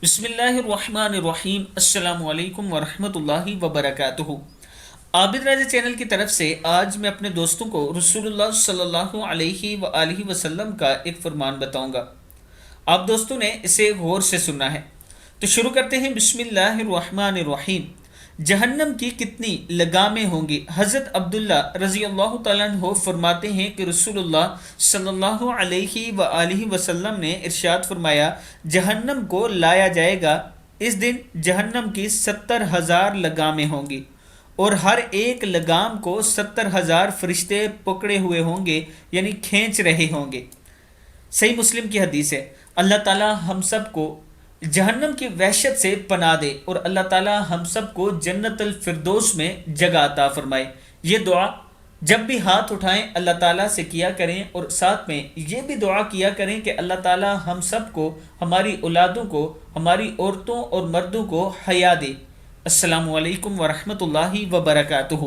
بسم اللہ الرحمن الرحیم، السلام علیکم ورحمۃ اللہ وبرکاتہ۔ عابد راجہ چینل کی طرف سے آج میں اپنے دوستوں کو رسول اللہ صلی اللہ علیہ وآلہ وسلم کا ایک فرمان بتاؤں گا۔ آپ دوستوں نے اسے غور سے سننا ہے، تو شروع کرتے ہیں۔ بسم اللہ الرحمن الرحیم۔ جہنم کی کتنی لگامیں ہوں گی۔ حضرت عبداللہ رضی اللہ تعالیٰ عنہ فرماتے ہیں کہ رسول اللہ صلی اللہ علیہ وآلہ وسلم نے ارشاد فرمایا، جہنم کو لایا جائے گا، اس دن جہنم کی 70,000 لگامیں ہوں گی، اور ہر ایک لگام کو 70,000 فرشتے پکڑے ہوئے ہوں گے، یعنی کھینچ رہے ہوں گے۔ صحیح مسلم کی حدیث ہے۔ اللہ تعالی ہم سب کو جہنم کی وحشت سے پناہ دے، اور اللہ تعالی ہم سب کو جنت الفردوس میں جگہ عطا فرمائے۔ یہ دعا جب بھی ہاتھ اٹھائیں اللہ تعالیٰ سے کیا کریں، اور ساتھ میں یہ بھی دعا کیا کریں کہ اللہ تعالیٰ ہم سب کو، ہماری اولادوں کو، ہماری عورتوں اور مردوں کو حیا دے۔ السلام علیکم ورحمۃ اللہ وبرکاتہ۔